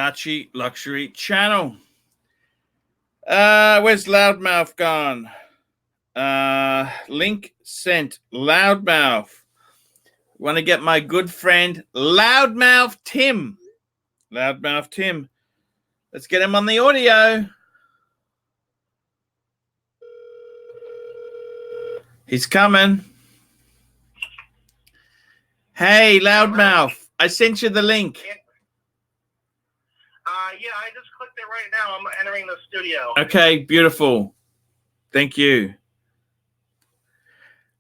Archie Luxury Channel. Where's Loudmouth gone? Link sent. Loudmouth. Want to get my good friend Loudmouth Tim. Loudmouth Tim. Let's get him on the audio. He's coming. Hey, Loudmouth. I sent you the link. Yeah, I just clicked it right now. I'm entering the studio. Okay, beautiful. Thank you.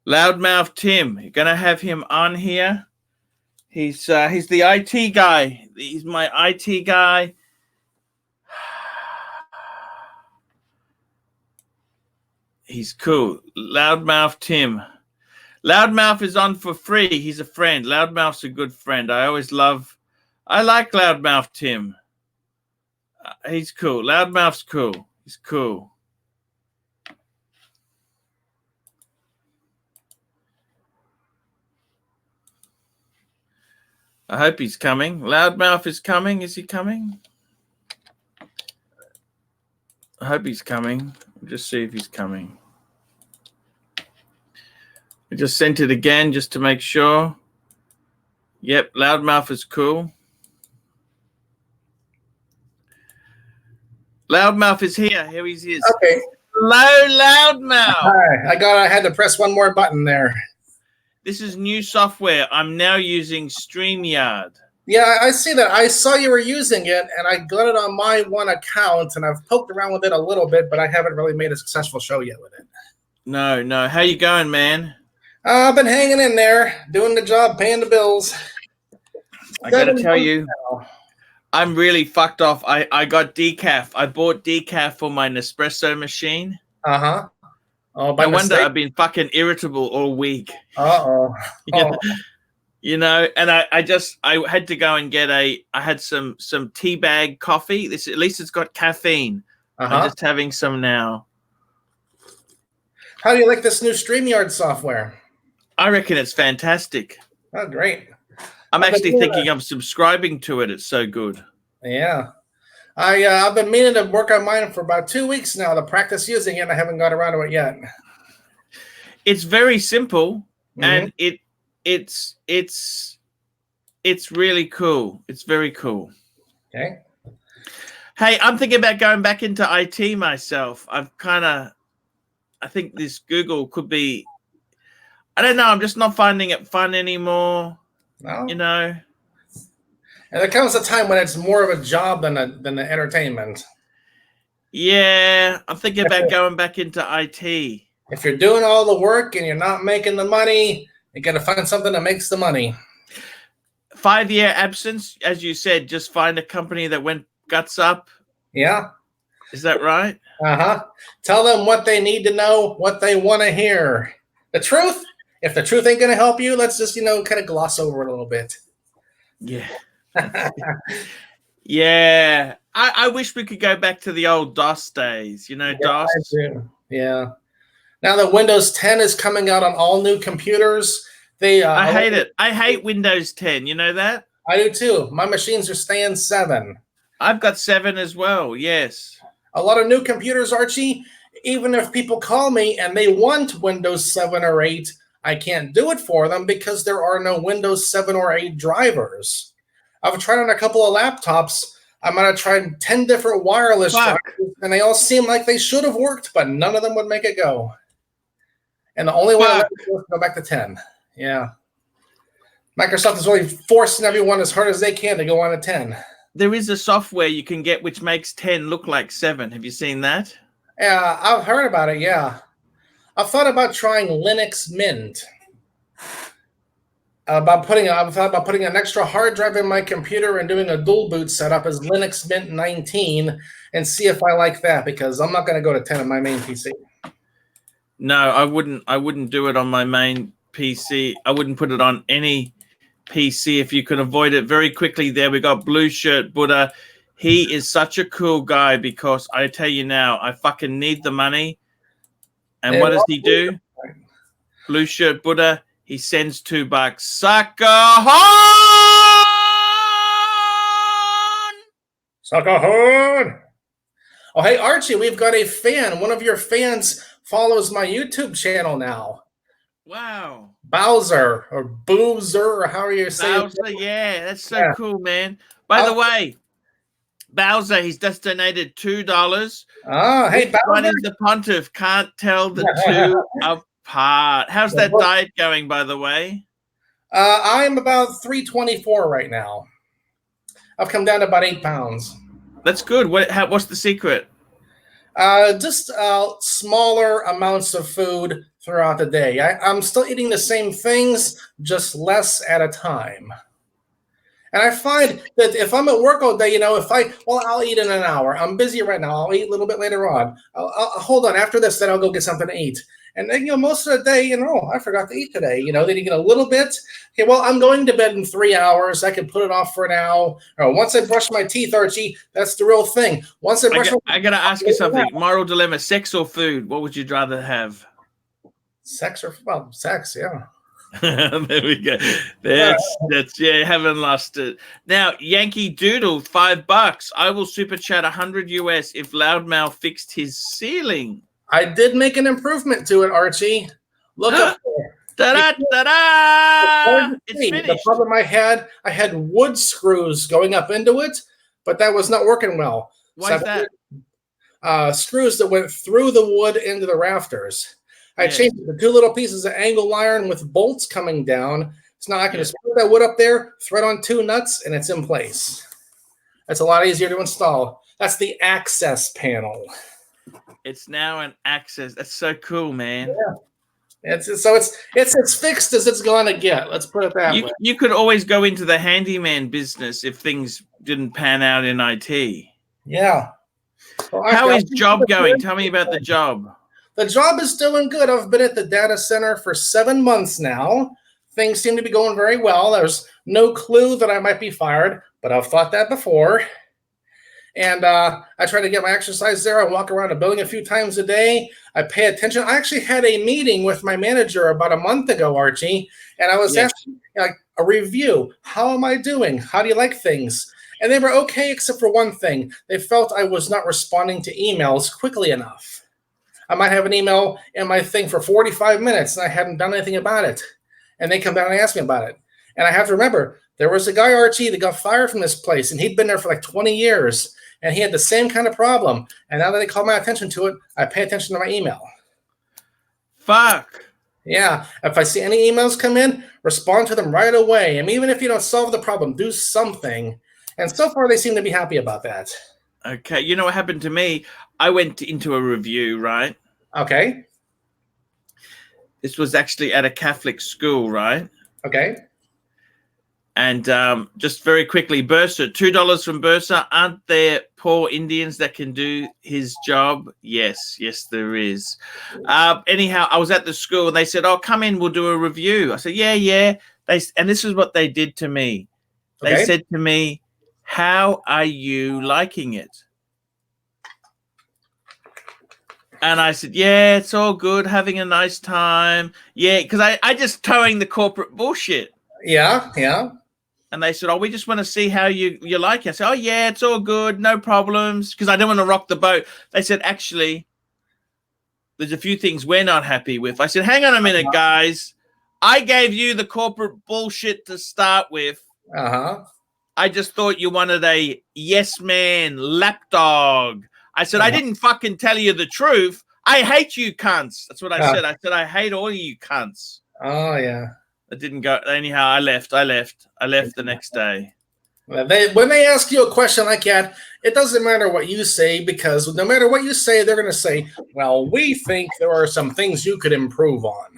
Loudmouth Tim. You're gonna have him on here. He's the IT guy. He's my IT guy. He's cool. Loudmouth Tim. Loudmouth is on for free. He's a friend. Loudmouth's a good friend. I like Loudmouth Tim. He's cool. Loudmouth's cool. He's cool. I hope he's coming. Loudmouth is coming. Is he coming? I hope he's coming. Just see if he's coming. I just sent it again just to make sure. Yep, Loudmouth is cool. Loudmouth is here. Here he is. Okay. Hello, Loudmouth. Hi. I had to press one more button there. This is new software. I'm now using StreamYard. Yeah, I see that. I saw you were using it, and I got it on my one account, and I've poked around with it a little bit, but I haven't really made a successful show yet with it. No. How you going, man? I've been hanging in there, doing the job, paying the bills. I got to tell you, I'm really fucked off. I got decaf. I bought decaf for my Nespresso machine. Uh-huh. Oh, no wonder I've been fucking irritable all week. Uh-oh. You know, and I had to go and get I had some tea bag coffee. At least it's got caffeine. I'm just having some now. How do you like this new StreamYard software? I reckon it's fantastic. Oh, great. I'm actually thinking of subscribing to it. It's so good. Yeah. I've been meaning to work on mine for about 2 weeks now to practice using it, and I haven't got around to it yet. It's very simple, and it's really cool. It's very cool. Okay. Hey, I'm thinking about going back into IT myself. I think this Google could be, I don't know, I'm just not finding it fun anymore. No. You know. And there comes a time when it's more of a job than an entertainment. Yeah, I'm thinking about going back into IT. If you're doing all the work and you're not making the money, you got to find something that makes the money. 5-year absence, as you said, just find a company that went guts up. Yeah. Is that right? Uh-huh. Tell them what they need to know, what they want to hear. The truth, if the truth ain't going to help you, let's just, kind of gloss over it a little bit. Yeah. Yeah. I wish we could go back to the old DOS days, DOS. I do. Yeah. Now that Windows 10 is coming out on all new computers, I hate it. I hate Windows 10. You know that? I do too. My machines are staying 7. I've got 7 as well. Yes. A lot of new computers, Archie, even if people call me and they want Windows 7 or 8, I can't do it for them because there are no Windows 7 or 8 drivers. I've tried on a couple of laptops. I might have tried 10 different wireless drivers, and they all seem like they should have worked, but none of them would make it go. And the only way to go back to 10. Yeah. Microsoft is really forcing everyone as hard as they can to go on to 10. There is a software you can get which makes 10 look like 7. Have you seen that? Yeah, I've heard about it, yeah. I've thought about trying Linux Mint. I've thought about putting an extra hard drive in my computer and doing a dual boot setup as Linux Mint 19 and see if I like that, because I'm not going to go to 10 on my main PC. No, I wouldn't do it on my main PC. I wouldn't put it on any PC if you can avoid it. Very quickly there, we got Blue Shirt Buddha. He is such a cool guy because I tell you now, I fucking need the money. And what does he do? Blue Shirt Buddha, he sends $2. Sucker hon! Suckerhood. Oh, hey, Archie, we've got a fan. One of your fans follows my YouTube channel now. Wow. Bowser or Boozer or however you say it. Bowser, yeah, that's so Yeah. cool, man. By the way, Bowser, he's just donated $2. Oh, hey, Which one Bowser. is the pontiff? Can't tell the two apart. How's that diet going, by the way? I'm about 324 right now. I've come down to about 8 pounds. That's good. What's the secret? Just smaller amounts of food throughout the day. I'm still eating the same things, just less at a time. And I find that if I'm at work all day, I'll eat in an hour. I'm busy right now. I'll eat a little bit later on. I'll hold on. After this, then I'll go get something to eat. And then, most of the day, I forgot to eat today. Then you get a little bit. Okay, well, I'm going to bed in 3 hours. I can put it off for an hour. Or once I brush my teeth, Archie, that's the real thing. Once I brush I got to ask you something. Moral dilemma, sex or food? What would you rather have? Sex, yeah. There we go. That's haven't lost it. Now, Yankee Doodle, $5. I will super chat 100 US if Loudmouth fixed his ceiling. I did make an improvement to it, Archie. Look up there. Ta-da! It's finished. The problem I had wood screws going up into it, but that was not working well. Why is that? Screws that went through the wood into the rafters. I changed it to 2 little pieces of angle iron with bolts coming down. So now I can just put that wood up there, thread on 2 nuts, and it's in place. That's a lot easier to install. That's the access panel. It's now an access. That's so cool, man. Yeah. It's fixed as it's gonna get. Let's put it that way. You could always go into the handyman business if things didn't pan out in IT. Yeah. Well, how is job going? Tell me about the job. The job is doing good. I've been at the data center for 7 months now. Things seem to be going very well. There's no clue that I might be fired, but I've thought that before. And I try to get my exercise there. I walk around the building a few times a day. I pay attention. I actually had a meeting with my manager about a month ago, Archie, and I was asking a review. How am I doing? How do you like things? And they were okay, except for one thing. They felt I was not responding to emails quickly enough. I might have an email in my thing for 45 minutes, and I hadn't done anything about it. And they come down and ask me about it. And I have to remember, there was a guy, Archie, that got fired from this place, and he'd been there for like 20 years. And he had the same kind of problem. And now that they call my attention to it, I pay attention to my email. Fuck. Yeah. If I see any emails come in, respond to them right away. And even if you don't solve the problem, do something. And so far, they seem to be happy about that. Okay. You know what happened to me? I went into a review, right? Okay. This was actually at a Catholic school, right? Okay. And just very quickly, Bursa, $2 from Bursa. Aren't there poor Indians that can do his job? Yes, there is. Anyhow, I was at the school and they said, "Oh, come in, we'll do a review." I said, "Yeah." And this is what they did to me. Okay. They said to me, "How are you liking it?" And I said, "Yeah, it's all good, having a nice time." Yeah, because I just towing the corporate bullshit. Yeah. And they said, "Oh, we just want to see how you like it." I said, "Oh, yeah, it's all good, no problems," because I don't want to rock the boat. They said, "Actually, there's a few things we're not happy with." I said, "Hang on a minute, guys. I gave you the corporate bullshit to start with. I just thought you wanted a yes man lapdog." I said, "I didn't fucking tell you the truth. I hate you cunts." That's what I said. I said, "I hate all of you cunts." Oh, yeah. It didn't go. Anyhow, I left the next day. When they ask you a question like that, it doesn't matter what you say, because no matter what you say, they're going to say, "Well, we think there are some things you could improve on."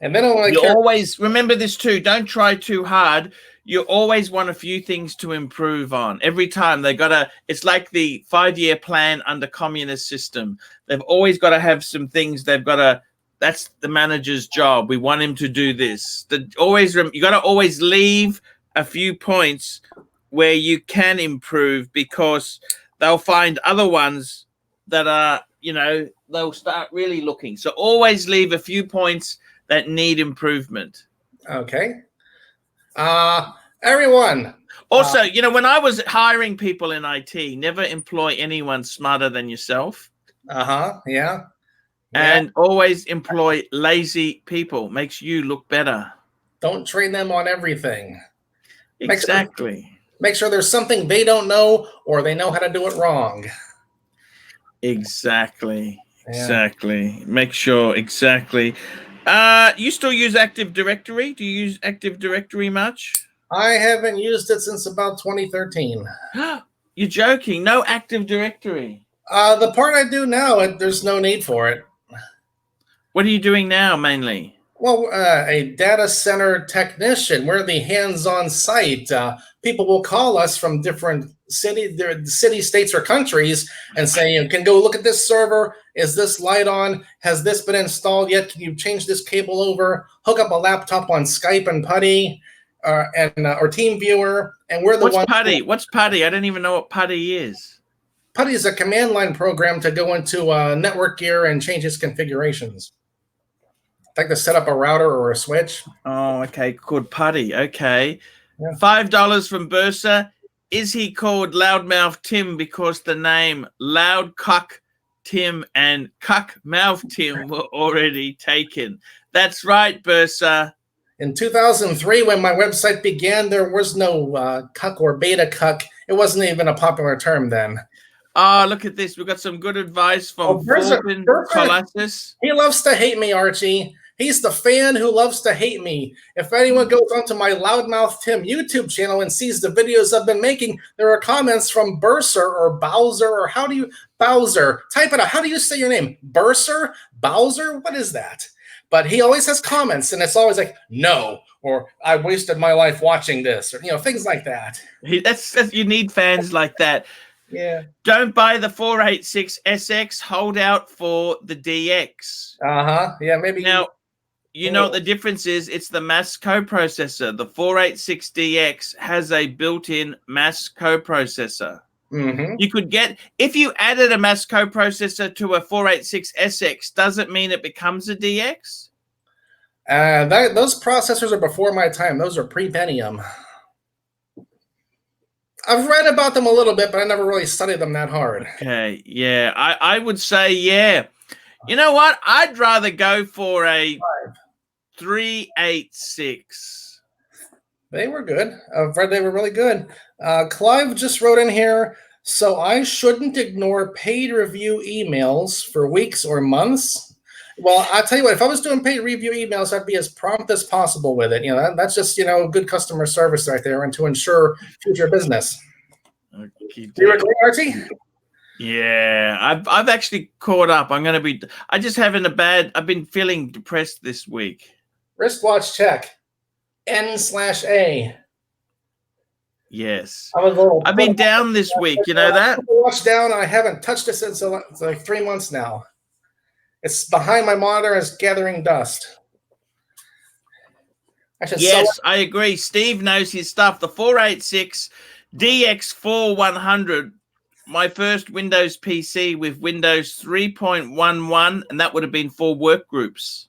And they don't You always remember this too. Don't try too hard. You always want a few things to improve on. Every time they got it's like the 5-year plan under communist system. They've always got to have some things they've got to. That's the manager's job. We want him to do this. You got to always leave a few points where you can improve, because they'll find other ones that are, they'll start really looking. So always leave a few points that need improvement. Okay. Everyone. Also, you know, when I was hiring people in IT, never employ anyone smarter than yourself. Yeah. And always employ lazy people. Makes you look better. Don't train them on everything. Exactly. Make sure there's something they don't know or they know how to do it wrong. Exactly. Yeah. Exactly. Make sure. Exactly. You still use Active Directory? Do you use Active Directory much? I haven't used it since about 2013. You're joking. No Active Directory. The part I do now, there's no need for it. What are you doing now, mainly? Well, a data center technician. We're the hands-on site. People will call us from different city, states, or countries and say, you can go look at this server. Is this light on? Has this been installed yet? Can you change this cable over? Hook up a laptop on Skype and Putty or TeamViewer. And we're the What's ones. Putty? What's Putty? I don't even know what Putty is. Putty is a command line program to go into network gear and change its configurations. Like to set up a router or a switch. Oh, okay. Called Putty. Okay. Yeah. $5 from Bursa. Is he called Loudmouth Tim because the name Loud Cock Tim and Cuck Mouth Tim were already taken? That's right, Bursa. In 2003, when my website began, there was no cuck or beta cuck. It wasn't even a popular term then. Oh, look at this. We've got some good advice from Corbin Colossus. He loves to hate me, Archie. He's the fan who loves to hate me. If anyone goes onto my Loudmouth Tim YouTube channel and sees the videos I've been making, there are comments from Burser or Bowser, or Bowser. Type it out. How do you say your name? Burser? Bowser? What is that? But he always has comments, and it's always like, no, or I wasted my life watching this, or things like that. You need fans like that. Yeah. Don't buy the 486SX. Hold out for the DX. Yeah, maybe. Now, you know what the difference is? It's the mass coprocessor. The 486DX has a built-in mass coprocessor. Mm-hmm. You could get, if you added a mass coprocessor to a 486SX, does it mean it becomes a DX? Those processors are before my time. Those are pre-Pentium. I've read about them a little bit, but I never really studied them that hard. Okay, yeah. I would say, yeah. You know what? I'd rather go for a 386. They were good. I've read they were really good. Clive just wrote in here, so I shouldn't ignore paid review emails for weeks or months. Well, I'll tell you what, if I was doing paid review emails, I'd be as prompt as possible with it. That's just, good customer service right there, and to ensure future business. Okay. You agree, Archie? Yeah, I've actually caught up. I just having I've been feeling depressed this week. Wristwatch check. N/A. Yes. I've been down this week. You know that? Watch down. I haven't touched it since like 3 months now. It's behind my monitor. It's gathering dust. Yes, I agree. Steve knows his stuff. The 486 DX4100, my first Windows PC with Windows 3.11, and that would have been 4 work groups.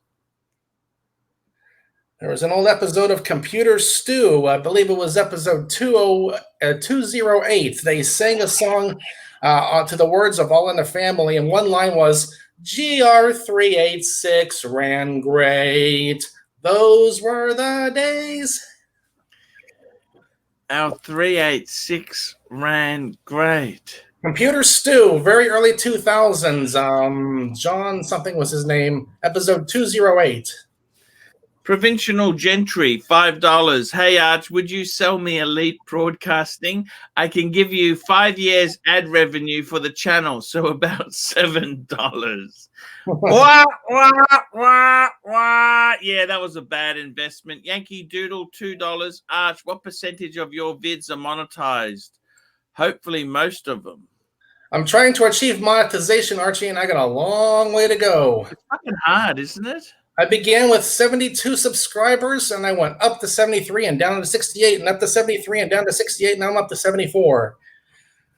There was an old episode of Computer Stew. I believe it was episode 208. They sang a song to the words of All in the Family, and one line was, GR386 ran great. Those were the days. Our 386 ran great. Computer Stew, very early 2000s. John something was his name. Episode 208. Provincial Gentry, $5. Hey, Arch, would you sell me Elite Broadcasting? I can give you 5 years ad revenue for the channel, so about $7. Wah, wah, wah, wah. Yeah, that was a bad investment. Yankee Doodle, $2. Arch, what percentage of your vids are monetized? Hopefully most of them. I'm trying to achieve monetization, Archie, and I got a long way to go. It's fucking hard, isn't it? I began with 72 subscribers, and I went up to 73 and down to 68, and up to 73 and down to 68, and now I'm up to 74.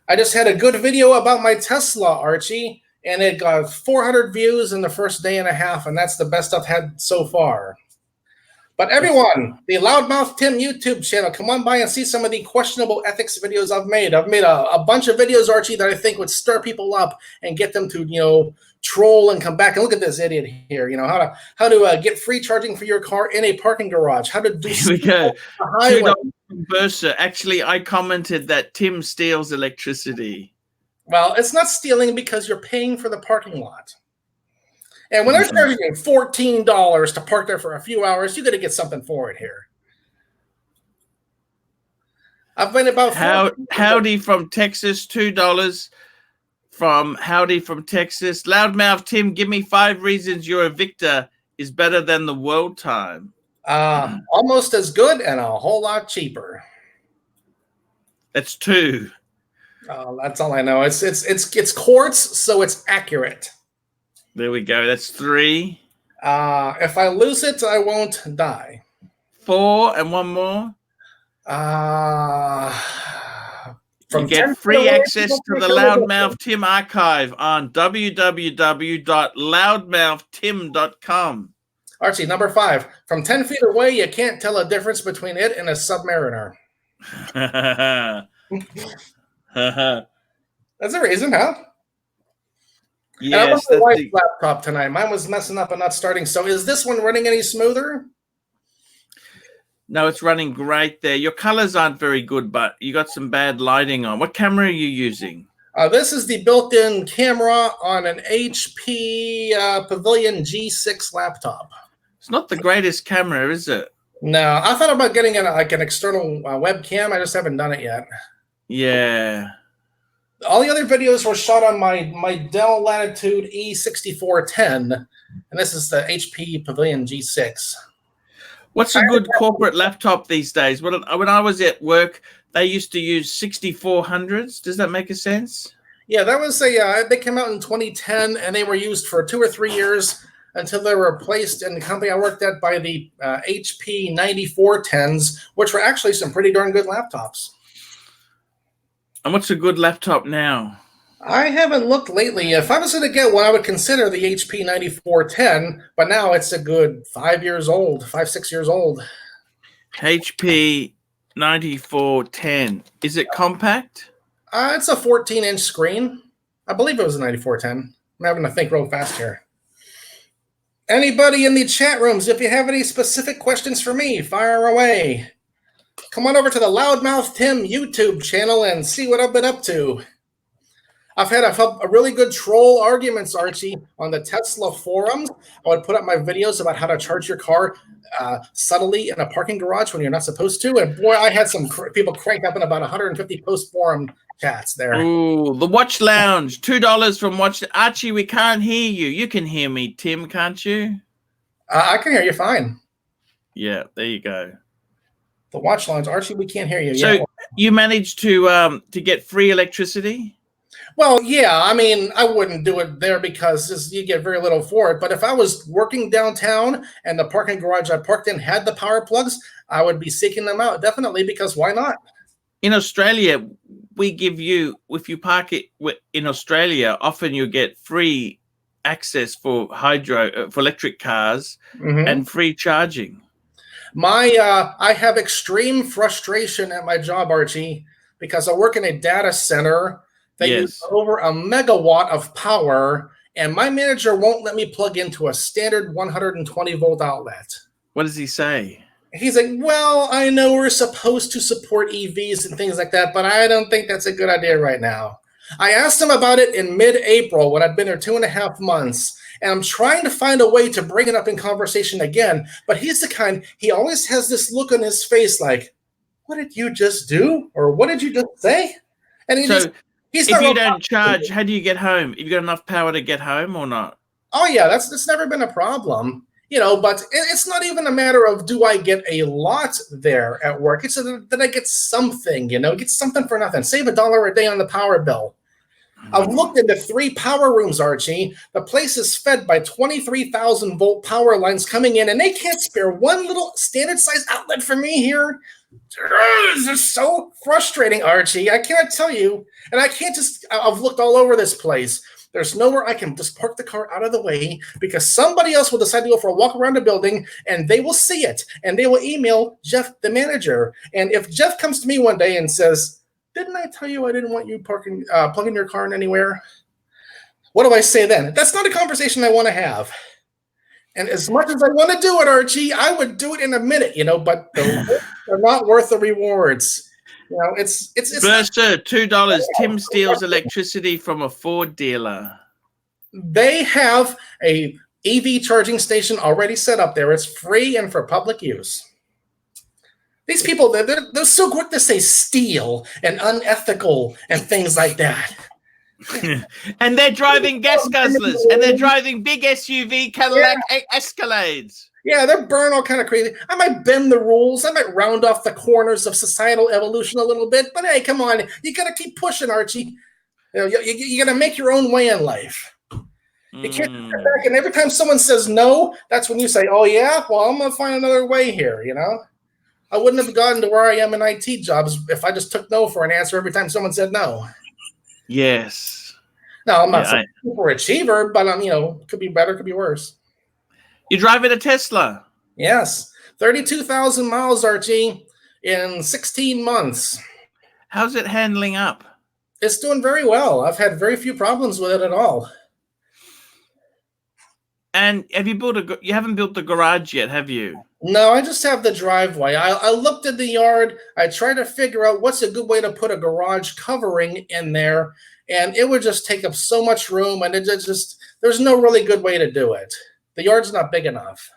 I just had a good video about my Tesla, Archie, and it got 400 views in the first day and a half, and that's the best I've had so far. But everyone, the Loudmouth Tim YouTube channel, come on by and see some of the questionable ethics videos I've made. I've made a bunch of videos, Archie, that I think would stir people up and get them to, troll and come back. And look at this idiot here. How to get free charging for your car in a parking garage. How to do Here we go. highway. Bursa. Actually, I commented that Tim steals electricity. Well, it's not stealing because you're paying for the parking lot. And when they're charging you $14 to park there for a few hours, you're going to get something for it here. I've been about Howdy from Texas, $2 from Howdy from Texas. Loudmouth Tim, give me 5 reasons you're a victor is better than the world time. Almost as good and a whole lot cheaper. That's 2. That's all I know. It's quartz, so it's accurate. There we go. That's 3. If I lose it, I won't die. 4 and one more. You get free access to the Loudmouth Tim archive on www.loudmouthtim.com. Archie, number 5. From 10 feet away, you can't tell a difference between it and a Submariner. That's a reason, huh? Yes, that's the laptop tonight. Mine was messing up and not starting. So is this one running any smoother? No, it's running great there. Your colors aren't very good, but you got some bad lighting on. What camera are you using? This is the built-in camera on an HP Pavilion G6 laptop. It's not the greatest camera, is it? No, I thought about getting an external webcam. I just haven't done it yet. Yeah. All the other videos were shot on my Dell Latitude E6410, and this is the HP Pavilion G6. What's a good corporate laptop these days? When I was at work, they used to use 6400s. Does that make a sense? Yeah, that was they came out in 2010, and they were used for 2 or 3 years until they were replaced in the company I worked at by the HP 9410s, which were actually some pretty darn good laptops. And what's a good laptop now? I haven't looked lately. If I was going to get one, I would consider the HP 9410, but now it's a good 5 years old, 5-6 years old. HP 9410. Is it compact? It's a 14-inch screen. I believe it was a 9410. I'm having to think real fast here. Anybody in the chat rooms, if you have any specific questions for me, fire away. Come on over to the Loudmouth Tim YouTube channel and see what I've been up to. I've had a really good troll arguments, Archie, on the Tesla forums. I would put up my videos about how to charge your car subtly in a parking garage when you're not supposed to. And boy, I had some people cranked up in about 150 post-forum chats there. Ooh, the Watch Lounge, $2 from Watch. Archie, we can't hear you. You can hear me, Tim, can't you? I can hear you fine. Yeah, there you go. The Watch Lounge, Archie, we can't hear you. So you managed to get free electricity? Well, yeah, I mean, I wouldn't do it there because you get very little for it. But if I was working downtown and the parking garage I parked in had the power plugs, I would be seeking them out, definitely, because why not? In Australia, we give you, if you park it in Australia, often you get free access for electric cars and free charging. I have extreme frustration at my job, Archie, because I work in a data center. They use over a megawatt of power, and my manager won't let me plug into a standard 120-volt outlet. What does he say? He's like, well, I know we're supposed to support EVs and things like that, but I don't think that's a good idea right now. I asked him about it in mid-April when I'd been there 2.5 months, and I'm trying to find a way to bring it up in conversation again, but he's the kind, he always has this look on his face like, what did you just do? Or what did you just say? And if you don't charge, how do you get home? Have you got enough power to get home or not? Oh, yeah, that's never been a problem. But it's not even a matter of do I get a lot there at work. It's that I get something, get something for nothing. Save $1 a day on the power bill. I've looked into 3 power rooms, Archie. The place is fed by 23,000-volt power lines coming in, and they can't spare one little standard-size outlet for me here. This is so frustrating, Archie. I can't tell you. And I can't I've looked all over this place. There's nowhere I can just park the car out of the way because somebody else will decide to go for a walk around the building and they will see it and they will email Jeff, the manager. And if Jeff comes to me one day and says, "Didn't I tell you I didn't want you plugging your car in anywhere?" What do I say then? That's not a conversation I want to have. And as much as I want to do it, Archie, I would do it in a minute, but they're not worth the rewards. It's Burster, $2. Tim steals electricity from a Ford dealer. They have a EV charging station already set up there. It's free and for public use. These people, they're so quick to say steal and unethical and things like that. And they're driving gas guzzlers, and they're driving big SUV Cadillac Escalades. Yeah, they're burn all kind of crazy. I might bend the rules. I might round off the corners of societal evolution a little bit. But hey, come on. You got to keep pushing, Archie. You got to make your own way in life. You can't sit back and every time someone says no, that's when you say, "Oh, yeah? Well, I'm going to find another way here, I wouldn't have gotten to where I am in IT jobs if I just took no for an answer every time someone said no. Yes. No, I'm not a super achiever, but could be better, could be worse. You're driving a Tesla? Yes. 32,000 miles, Archie, in 16 months. How's it handling up? It's doing very well. I've had very few problems with it at all. And have you haven't built the garage yet, have you? No, I just have the driveway. I looked at the yard. I tried to figure out what's a good way to put a garage covering in there, and it would just take up so much room, and there's no really good way to do it. The yard's not big enough.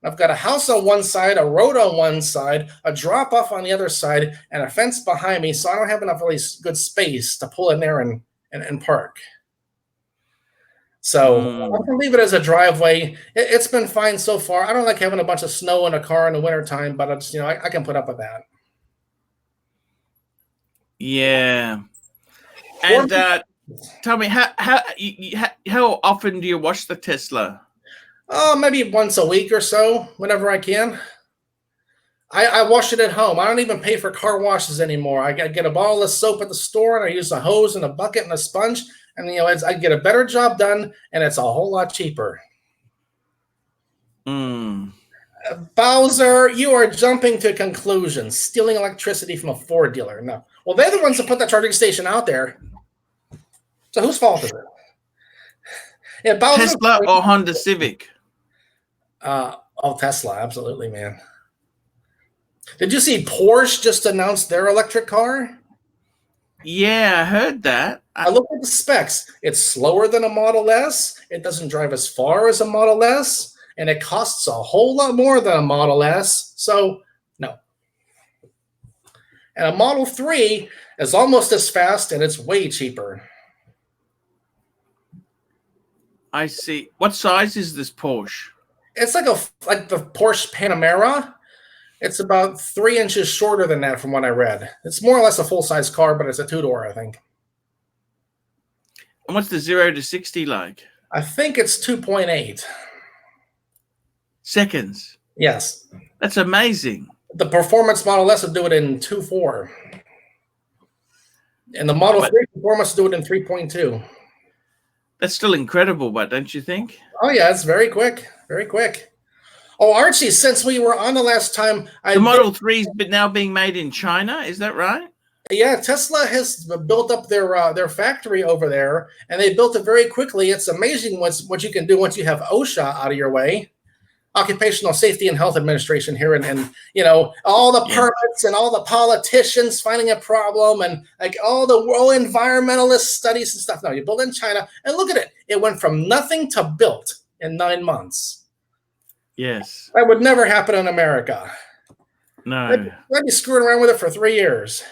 I've got a house on one side, a road on one side, a drop-off on the other side, and a fence behind me, so I don't have enough really good space to pull in there and park. So I can leave it as a driveway. It's been fine so far. I don't like having a bunch of snow in a car in the wintertime, but I can put up with that. Yeah. And tell me, how often do you wash the Tesla? Oh, maybe once a week or so, whenever I can. I wash it at home. I don't even pay for car washes anymore. I get a bottle of soap at the store, and I use a hose and a bucket and a sponge. And, I get a better job done, and it's a whole lot cheaper. Bowser, you are jumping to conclusions. Stealing electricity from a Ford dealer. No. Well, they're the ones that put that charging station out there. So whose fault is it? Yeah, Bowser, Tesla or Honda Civic? Tesla, absolutely, man. Did you see Porsche just announced their electric car? Yeah, I heard that. I looked at the specs. It's slower than a Model S. It doesn't drive as far as a Model S. And it costs a whole lot more than a Model S. So, no. And a Model 3 is almost as fast, and it's way cheaper. I see. What size is this Porsche? It's like the Porsche Panamera. It's about 3 inches shorter than that from what I read. It's more or less a full-size car, but it's a two-door, I think. And what's the 0 to 60 like? I think it's 2.8 seconds. Yes. That's amazing. The performance Model S would do it in 2.4. And the Model 3 performance would do it in 3.2. That's still incredible, but don't you think? Oh, yeah, it's very quick. Very quick. Oh, Archie, since we were on the last time... The Model 3 is now being made in China, is that right? Yeah, Tesla has built up their factory over there, and they built it very quickly. It's amazing what you can do once you have OSHA out of your way. Occupational Safety and Health Administration here, and all the permits and all the politicians finding a problem and like all the world environmentalist studies and stuff. No, you build in China, and look at it. It went from nothing to built in 9 months. Yes. That would never happen in America. No. They'd be screwing around with it for 3 years.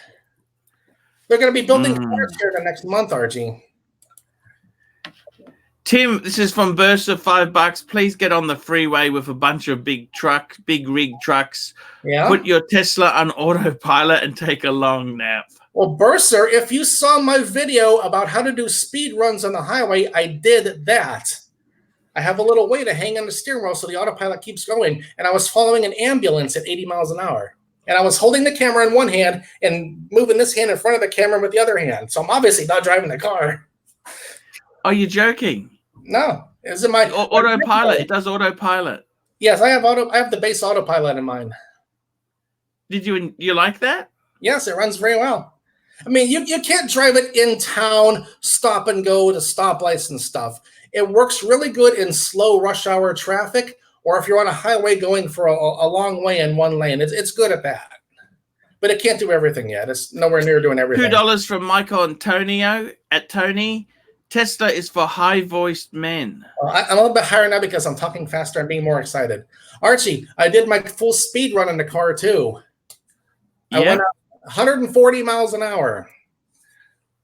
They're going to be building cars here the next month, Archie. Tim, this is from Burst of $5. Please get on the freeway with a bunch of big rig trucks. Yeah. Put your Tesla on autopilot and take a long nap. Well, Burster, if you saw my video about how to do speed runs on the highway, I did that. I have a little way to hang on the steering wheel so the autopilot keeps going. And I was following an ambulance at 80 miles an hour. And I was holding the camera in one hand and moving this hand in front of the camera with the other hand. So I'm obviously not driving the car. Oh, you're joking. No, is it my Autopilot? It does autopilot. Yes, I have the base autopilot in mine. Did you like that? Yes, it runs very well. I mean, you can't drive it in town, stop and go to stoplights and stuff. It works really good in slow rush hour traffic, or if you're on a highway going for a long way in one lane. It's good at that. But it can't do everything yet. It's nowhere near doing everything. $2 from Michael Antonio at Tony. Tesla is for high-voiced men. I'm a little bit higher now because I'm talking faster and being more excited. Archie, I did my full speed run in the car too. I went out 140 miles an hour.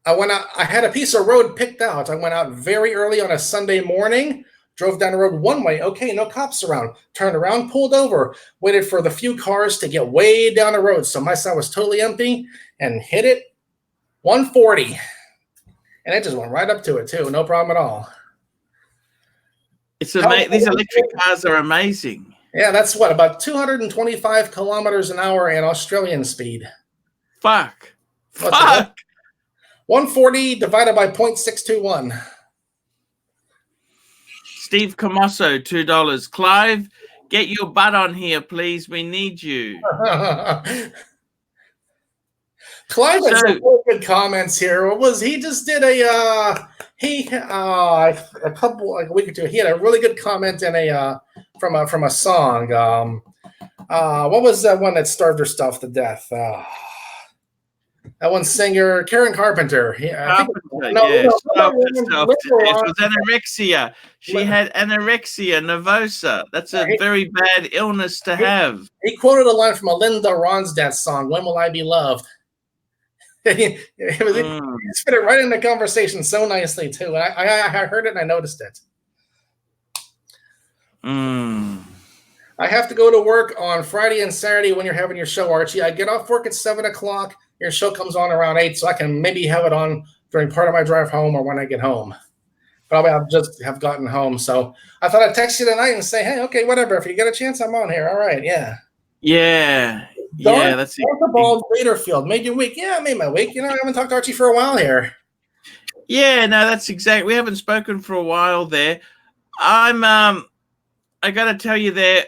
I went out. I had a piece of road picked out. I went out very early on a Sunday morning, drove down the road one way. Okay, no cops around. Turned around, pulled over, waited for the few cars to get way down the road. So my side was totally empty and hit it 140. And it just went right up to it too. No problem at all. It's amazing. These electric cars are amazing. Yeah, that's what, about 225 kilometers an hour in Australian speed. Fuck. 140 divided by 0.621. Steve Camosso, $2. Clive, get your butt on here, please. We need you. Clive had some really good comments here. What was he just did a week or two. He had a really good comment in from a song. What was that one that starved herself to death? That one singer, Karen Carpenter. It was anorexia. She had anorexia nervosa. That's a very bad illness to have. He quoted a line from a Linda Ronstadt song, "When Will I Be Loved?" He spit it right in the conversation so nicely too. I heard it and I noticed it. I have to go to work on Friday and Saturday when you're having your show, Archie. I get off work at 7 o'clock. Your show comes on around 8, so I can maybe have it on during part of my drive home or when I get home. Probably I'll just have gotten home. So I thought I'd text you tonight and say, hey, okay, whatever. If you get a chance, I'm on here. All right, yeah. Yeah. Yeah, that's it. The ball Baderfield made your week. Yeah, I made my week. I haven't talked to Archie for a while here. Yeah, no, that's exactly. We haven't spoken for a while there. I got to tell you there.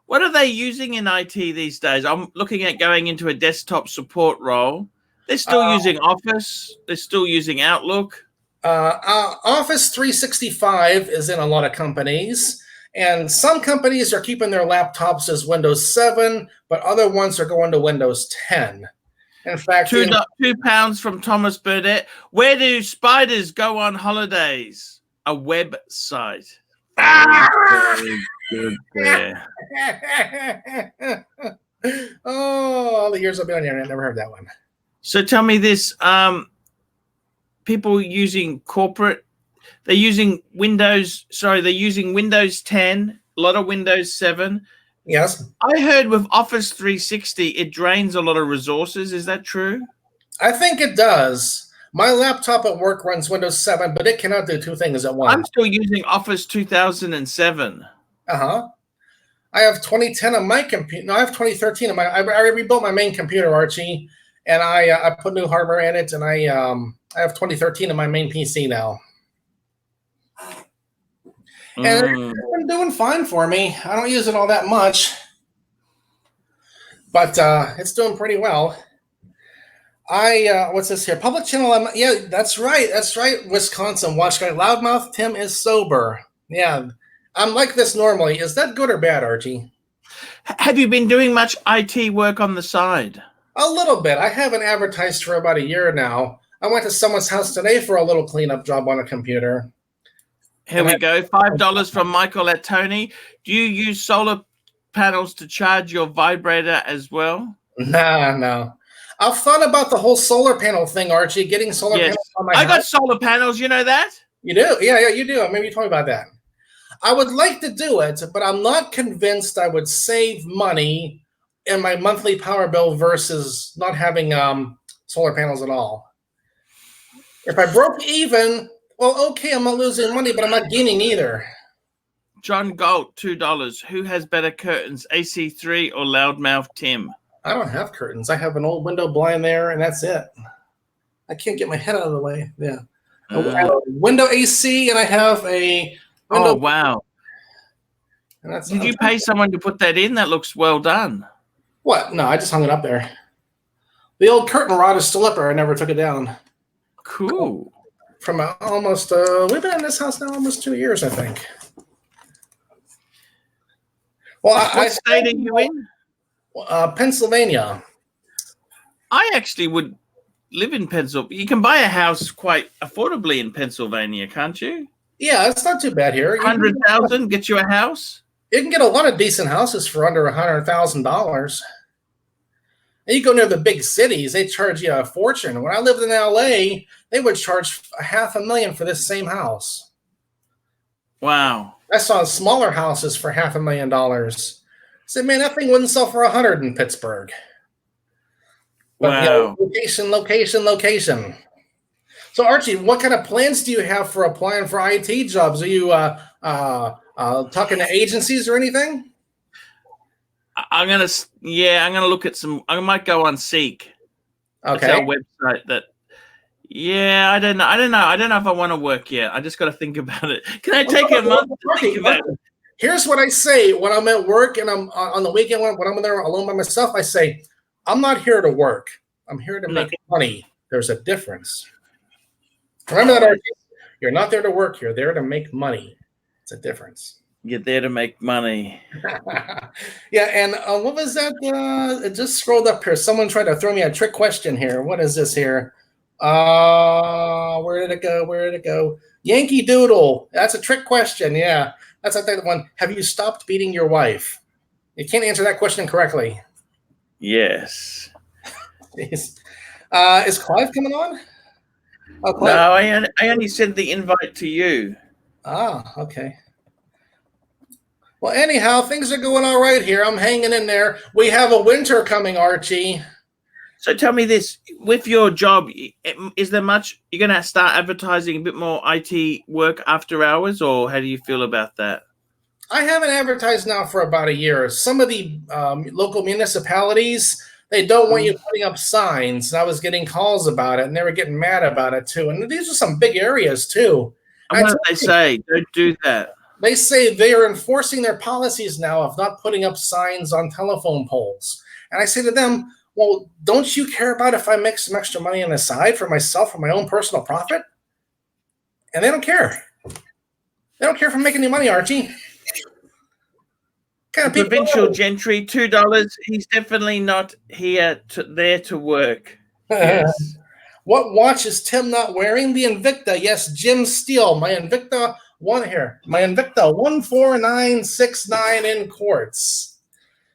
What are they using in IT these days? I'm looking at going into a desktop support role. They're still using Office. They're still using Outlook. Office 365 is in a lot of companies. And some companies are keeping their laptops as Windows 7, but other ones are going to Windows 10. In fact, £2 from Thomas Burdett. Where do spiders go on holidays? A website. Very good there. All the years I've been on here, I never heard that one. So tell me this: people using corporate. They're using Windows 10, a lot of Windows 7. Yes. I heard with Office 360, it drains a lot of resources. Is that true? I think it does. My laptop at work runs Windows 7, but it cannot do two things at once. I'm still using Office 2007. Uh-huh. I have 2010 on my computer. No, I have 2013 on my. I rebuilt my main computer, Archie, and I put new hardware in it, and I have 2013 on my main PC now. And it's been doing fine for me. I don't use it all that much, but it's doing pretty well. What's this here? Public channel. Yeah, that's right. That's right. Wisconsin watch guy. Loudmouth Tim is sober. Yeah, I'm like this normally. Is that good or bad, Archie? Have you been doing much IT work on the side? A little bit. I haven't advertised for about a year now. I went to someone's house today for a little cleanup job on a computer. Here we go. $5 from Michael at Tony. Do you use solar panels to charge your vibrator as well? No. I've thought about the whole solar panel thing, Archie. Getting solar panels on my house. I got solar panels. You know that? You do? Yeah, you do. Maybe you told me about that. I would like to do it, but I'm not convinced I would save money in my monthly power bill versus not having solar panels at all. If I broke even, well, okay, I'm not losing money, but I'm not gaining either. John Galt, $2. Who has better curtains, AC3 or Loudmouth Tim? I don't have curtains. I have an old window blind there, and that's it. I can't get my head out of the way. Yeah. I have a window AC, and I have a window. Oh, wow. And that's, Did you pay someone to put that in? That looks well done. What? No, I just hung it up there. The old curtain rod is still up there. I never took it down. Cool. From almost, we've been in this house now almost 2 years, I think. Well, What state are you in? Pennsylvania. I actually would live in Pennsylvania. You can buy a house quite affordably in Pennsylvania, can't you? Yeah, it's not too bad here. 100,000 get you a house. You can get a lot of decent houses for under $100,000. And you go near the big cities, they charge you a fortune. When I lived in LA, they would charge $500,000 for this same house. Wow. I saw smaller houses for $500,000. I said, man, that thing wouldn't sell for 100 in Pittsburgh. But, Wow. Location. So, Archie, what kind of plans do you have for applying for IT jobs? Are you talking to agencies or anything? I'm gonna look at some. I might go on Seek. Okay. It's our website that. Yeah, I don't know if I want to work yet. I just got to think about it. Can I take a month to think about it? Here's what I say when I'm at work and I'm on the weekend when I'm there alone by myself. I say, I'm not here to work. I'm here to make money. There's a difference. Remember that, Archie. You're not there to work. You're there to make money. It's a difference. You're there to make money. Yeah, and what was that? It just scrolled up here. Someone tried to throw me a trick question here. What is this here? Where did it go? Yankee Doodle. That's a trick question. Yeah, that's like that one. Have you stopped beating your wife? You can't answer that question correctly. Yes. Is Clive coming on? Oh, Clive. No, I only sent the invite to you. Ah, okay. Well, anyhow, things are going all right here. I'm hanging in there. We have a winter coming, Archie. So tell me this, with your job, is there much, you're going to start advertising a bit more IT work after hours, or how do you feel about that? I haven't advertised now for about a year. Some of the local municipalities, they don't want you putting up signs. And I was getting calls about it, and they were getting mad about it, too. And these are some big areas, too. And what do they say? Don't do that. They say they are enforcing their policies now of not putting up signs on telephone poles. And I say to them, well, don't you care about if I make some extra money on the side for myself, for my own personal profit? And they don't care. They don't care if I'm making any money, Archie. Kind of Provincial gentry, $2. He's definitely not there to work. Yes. What watch is Tim not wearing? The Invicta. Yes, Jim Steele. My Invicta My Invicta 14969 in quartz.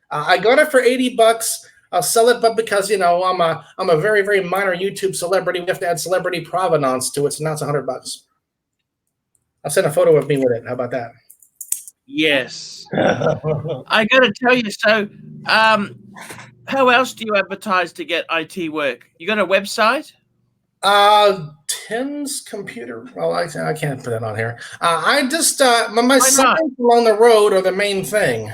I got it for $80. I'll sell it, but because I'm a very, very minor YouTube celebrity, we have to add celebrity provenance to it, so now it's $100. I'll send a photo of me with it. How about that? Yes. I got to tell you, so how else do you advertise to get IT work? You got a website? Tim's computer. Well, I can't put that on here. I just my signs along the road are the main thing.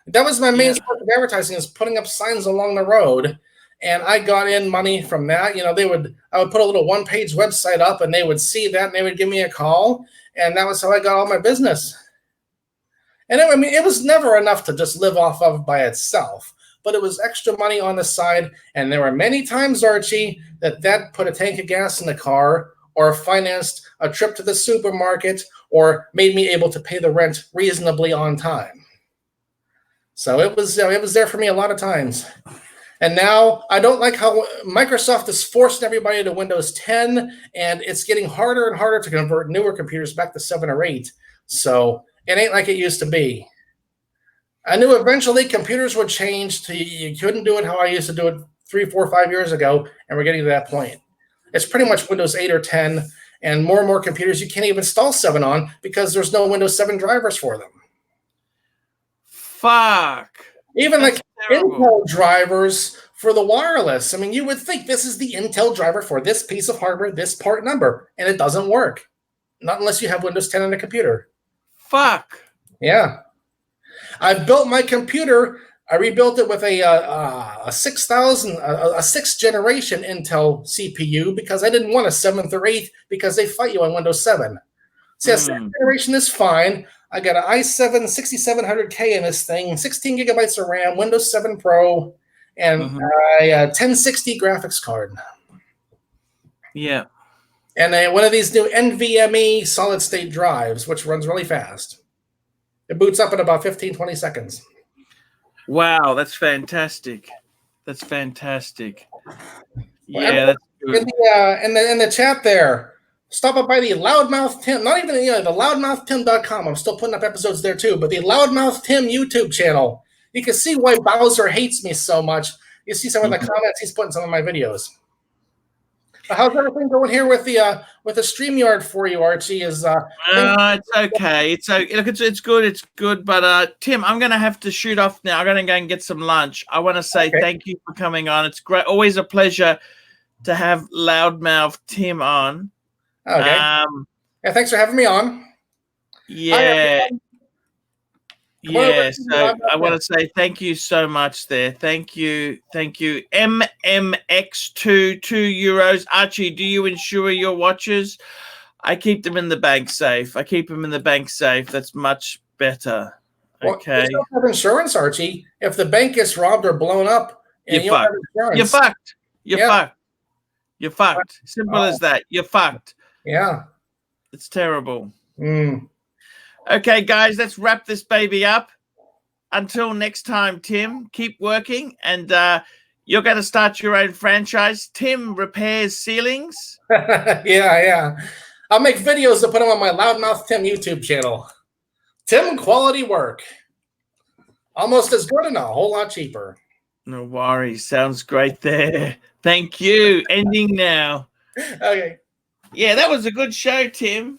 That was my main source of advertising, is putting up signs along the road, and I got in money from that. I would put a little one-page website up, and they would see that, and they would give me a call, and that was how I got all my business. And it was never enough to just live off of by itself, but it was extra money on the side. And there were many times, Archie, that put a tank of gas in the car, or financed a trip to the supermarket, or made me able to pay the rent reasonably on time. So it was there for me a lot of times. And now I don't like how Microsoft is forcing everybody to Windows 10, and it's getting harder and harder to convert newer computers back to 7 or 8. So it ain't like it used to be. I knew eventually computers would change to you couldn't do it how I used to do it 3, 4, 5 years ago, and we're getting to that point. It's pretty much Windows 8 or 10, and more computers you can't even install 7 on because there's no Windows 7 drivers for them. Fuck. Even like Intel drivers for the wireless. I mean, you would think this is the Intel driver for this piece of hardware, this part number, and it doesn't work. Not unless you have Windows 10 on a computer. Fuck. Yeah. I built my computer I rebuilt it with a 6000, a sixth generation Intel CPU because I didn't want a seventh or eighth because they fight you on Windows 7. See, a sixth generation is fine. I got an i7 6700K in this thing, 16 gigabytes of RAM, Windows 7 Pro, and a 1060 graphics card. Yeah. And one of these new NVMe solid state drives, which runs really fast. It boots up in about 15, 20 seconds. Wow, that's fantastic. That's fantastic. Well, that's good. In the chat there, stop up by the Loudmouth Tim, not even the loudmouthtim.com. I'm still putting up episodes there too, but the Loudmouth Tim YouTube channel. You can see why Bowser hates me so much. You see some of the comments he's put in some of my videos. How's everything going here with the StreamYard for you, Archie? It's okay. Look, it's good. It's good. But Tim, I'm gonna have to shoot off now. I'm gonna go and get some lunch. I want to say thank you for coming on. It's great. Always a pleasure to have Loudmouth Tim on. Okay. Yeah, thanks for having me on. Yeah. Yeah, so I want to say thank you so much there. Thank you. MMX2, €2. Archie, do you insure your watches? I keep them in the bank safe. That's much better. Okay. You don't have insurance, Archie. If the bank gets robbed or blown up, and you're fucked. You're fucked. You're fucked. Simple as that. You're fucked. Yeah. It's terrible. Okay, guys, let's wrap this baby up. Until next time, Tim, keep working, and you're going to start your own franchise. Tim repairs ceilings. Yeah. I'll make videos to put them on my Loudmouth Tim YouTube channel. Tim quality work. Almost as good and a whole lot cheaper. No worries. Sounds great there. Thank you. Ending now. Okay. Yeah, that was a good show, Tim.